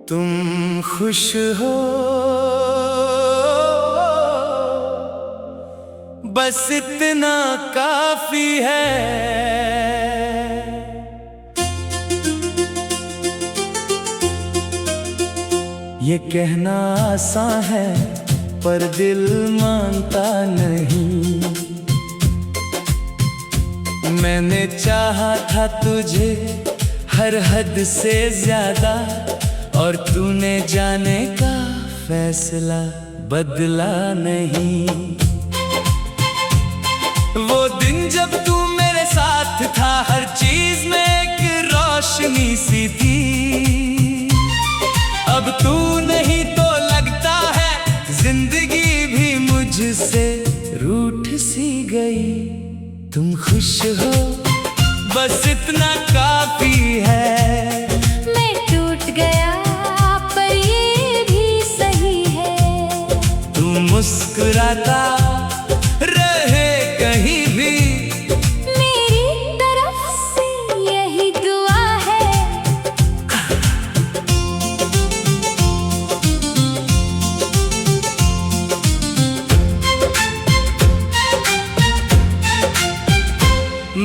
तुम खुश हो बस इतना काफी है। ये कहना आसान है पर दिल मानता नहीं। मैंने चाहा था तुझे हर हद से ज्यादा, और तूने जाने का फैसला बदला नहीं। वो दिन जब तू मेरे साथ था, हर चीज में एक रोशनी सी थी। अब तू नहीं तो लगता है जिंदगी भी मुझसे रूठ सी गई। तुम खुश हो बस इतना काफी है। मैं टूट गया पर ये भी सही है। तू मुस्कुराता रहे कहीं भी, मेरी तरफ से यही दुआ है।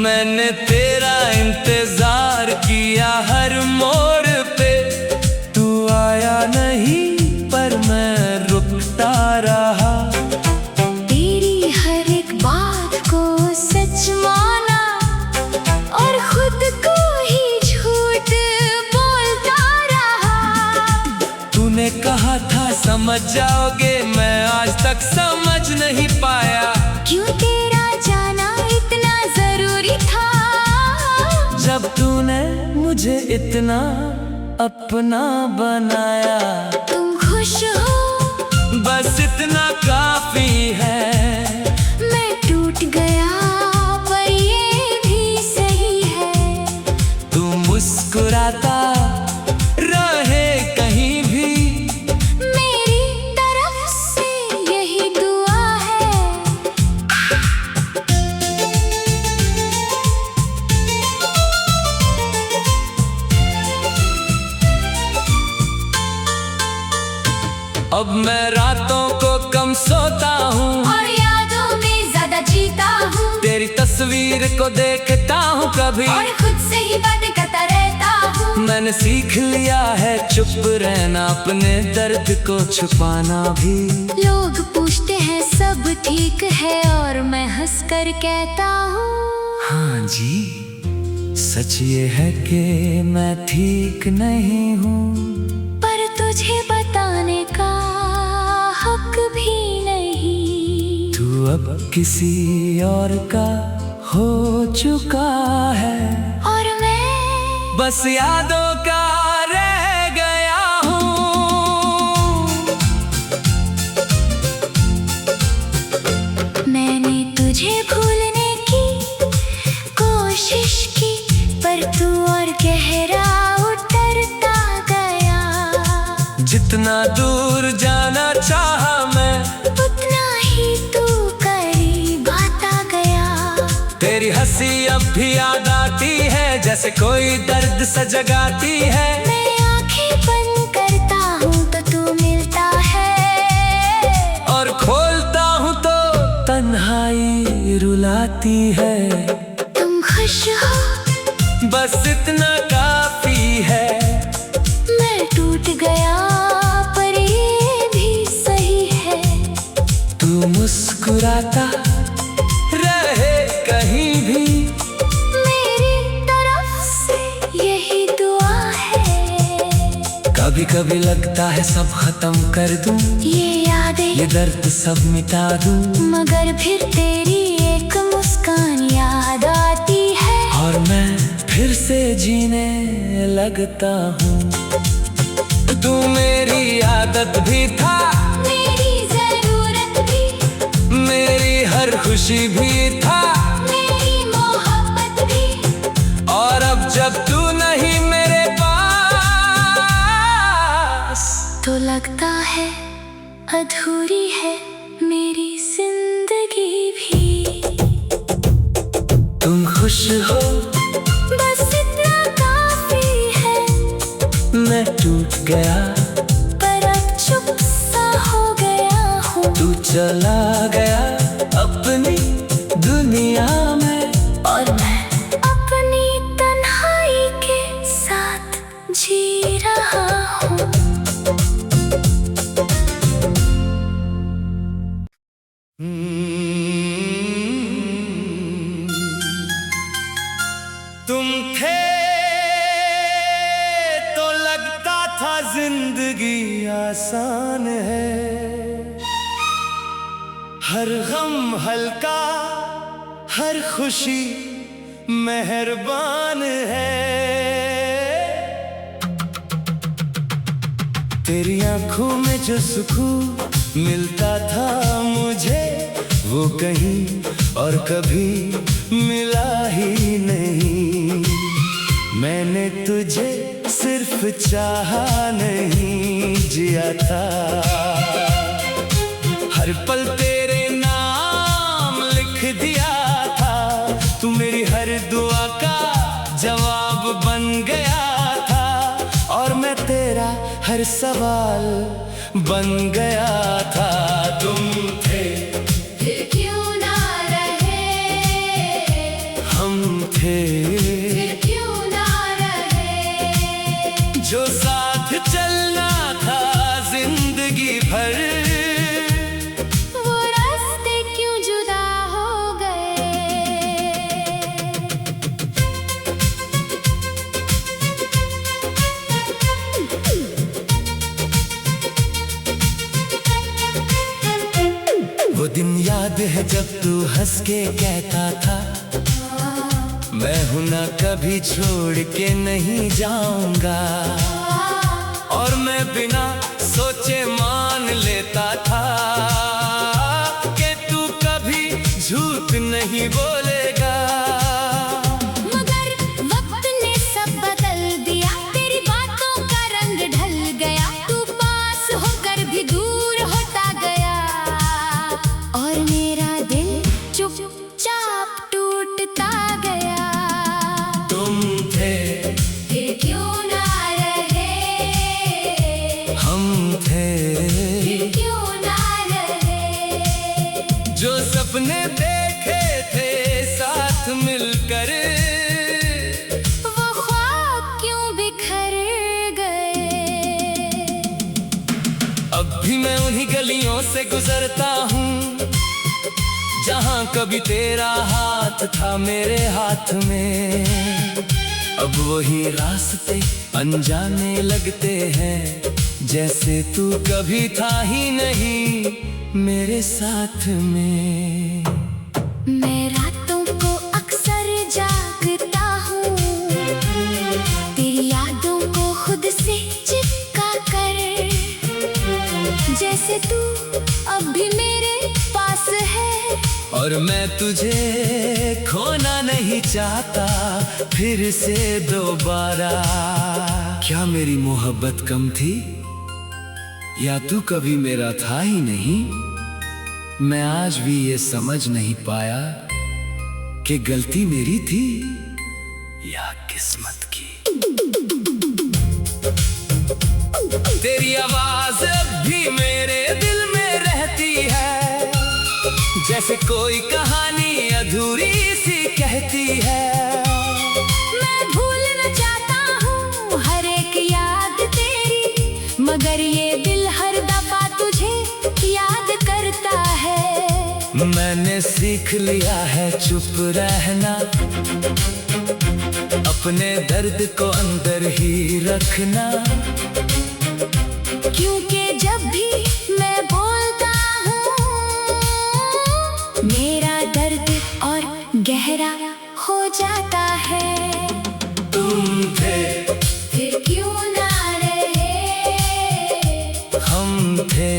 मैंने तेरा इंतजार किया हर मोड़ पे। तू आया नहीं पर मैं रुकता रहा। तेरी हर एक बात को सच माना और खुद को ही झूठ बोलता रहा। तूने कहा था समझ जाओगे, मैं आज तक समझ नहीं पाया। क्यों तेरा जाना इतना जरूरी था? जब तूने मुझे इतना अपना बनाया। तुम खुश हो बस इतना काफी है। मैं टूट गया पर ये भी सही है। तू मुस्कुराता रहे कहीं भी, मेरी तरफ से यही दुआ है। अब मैं रातों को कम सोता हूँ और यादों में ज्यादा जीता हूँ। तेरी तस्वीर को देखता हूँ कभी, और खुद से ही बातें करता रहता हूँ। मैंने सीख लिया है चुप रहना, अपने दर्द को छुपाना भी। लोग पूछते हैं सब ठीक है और मैं हंसकर कहता हूँ हाँ जी, सच ये है कि मैं ठीक नहीं हूँ। पर तुझे बताने का हक भी नहीं। तू अब किसी और का हो चुका है, और मैं बस यादों का रह गया हूँ। मैंने तुझे भूलने की कोशिश की, पर तू और गहरा उतरता गया। जितना दूर जाना चाहा मैं, उतना ही तू करीब आता गया। तेरी हंसी अब भी याद आती है, जैसे कोई दर्द सा जगाती है। मैं आंखें बंद करता हूँ तो तू मिलता है, और खोलता हूँ तो तन्हाई रुलाती है। तुम खुश हो बस इतना काफी है। मैं टूट गया पर ये भी सही है। तू मुस्कुराता रहे कहीं भी, मेरी तरफ से यही दुआ है। कभी कभी लगता है सब खत्म कर दूं, ये यादें ये दर्द सब मिटा दूं, मगर फिर तेरी एक मुस्कान याद आती है। और मैं फिर से जीने लगता हूँ। तू मेरी आदत भी था, मेरी जरूरत भी, मेरी हर खुशी भी था, मेरी मोहब्बत भी। और अब जब तू नहीं मेरे पास, तो लगता है अधूरी है मेरी जिंदगी भी। तुम खुश हो बस इतना काफी है। मैं मैं टूट गया, पर अब चुप सा हो गया हूँ। तू चला गया अपनी दुनिया में, और मैं अपनी तन्हाई के साथ जी रहा हूँ। तुम थे तो लगता था जिंदगी आसान है, हर गम हल्का, हर खुशी मेहरबान है। तेरी आंखों में जो सुकून मिलता था मुझे, वो कहीं और कभी मिला ही नहीं। मैंने तुझे सिर्फ चाहा नहीं, जिया था। हर पल तेरे नाम लिख दिया था, तू मेरी हर दुआ का जवाब बन गया था। और मैं तेरा हर सवाल बन गया था। तुम थे फिर क्यों ना रहे, हम थे फिर क्यों ना रहे, जो साथ चलना था जिंदगी भर, वो रास्ते क्यों जुदा हो गए। वो दिन याद है जब तू हंस के कहता था, मैं हूं ना कभी छोड़ के नहीं जाऊंगा। और मैं बिना सोचे मान लेता था कि तू कभी झूठ नहीं बोलेगा। मगर वक्त ने सब बदल दिया, तेरी बातों का रंग ढल गया। तू पास होकर भी दूर होता गया, और मेरा दिल चुपचाप टूटता गया। तुम थे फिर क्यों ना रहे, हम थे फिर क्यों ना रहे, जो सपने देखे थे साथ मिलकर, वो ख्वाब क्यों बिखर गए। अब भी मैं उन्हीं गलियों से गुजरता हूँ जहाँ कभी तेरा हाथ था मेरे हाथ में। अब वही रास्ते अनजाने लगते हैं, जैसे तू कभी था ही नहीं मेरे साथ में। मैं रातों को अक्सर जागता हूँ, तेरी यादों को खुद से चिपका कर, जैसे तू अब भी मेरे पास है। और मैं तुझे खोना नहीं चाहता फिर से दोबारा। क्या मेरी मोहब्बत कम थी, या तू कभी मेरा था ही नहीं? मैं आज भी ये समझ नहीं पाया कि गलती मेरी थी या किस्मत की। तेरी आवाज अब भी मेरे दिल में रहती है, जैसे कोई कहानी अधूरी सी कहती है। मैं भूलना चाहता हूँ हर एक याद तेरी, मगर ये दिल हर दफा तुझे याद करता है। मैंने सीख लिया है चुप रहना, अपने दर्द को अंदर ही रखना। क्योंकि जब भी मैं बोलता हूँ, मेरा दर्द और गहरा हो जाता है। तुम थे फिर क्यों ना रहे, हम थे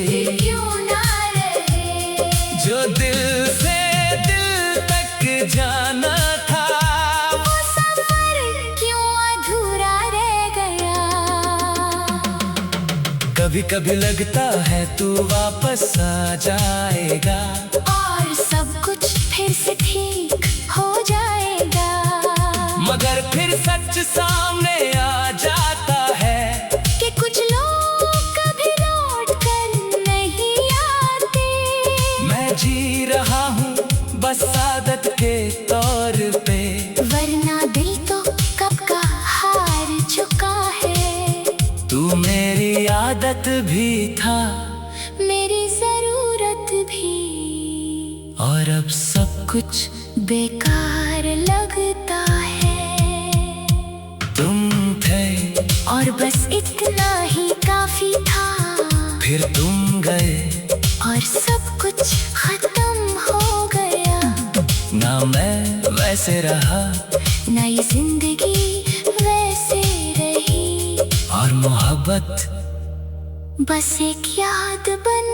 फिर क्यों ना रहे, जो दिल से दिल तक जाना था, वो सफर क्यों अधूरा रह गया। कभी कभी लगता है तू वापस आ जाएगा, और सब कुछ फिर से ठीक हो जाएगा। मगर फिर सच सामने आ जाता है भी था, मेरी जरूरत भी, और अब सब कुछ बेकार लगता है। तुम थे और बस इतना ही काफी था, फिर तुम गए और सब कुछ खत्म हो गया। ना मैं वैसे रहा, ना ये जिंदगी वैसे रही, और मोहब्बत बस एक याद बन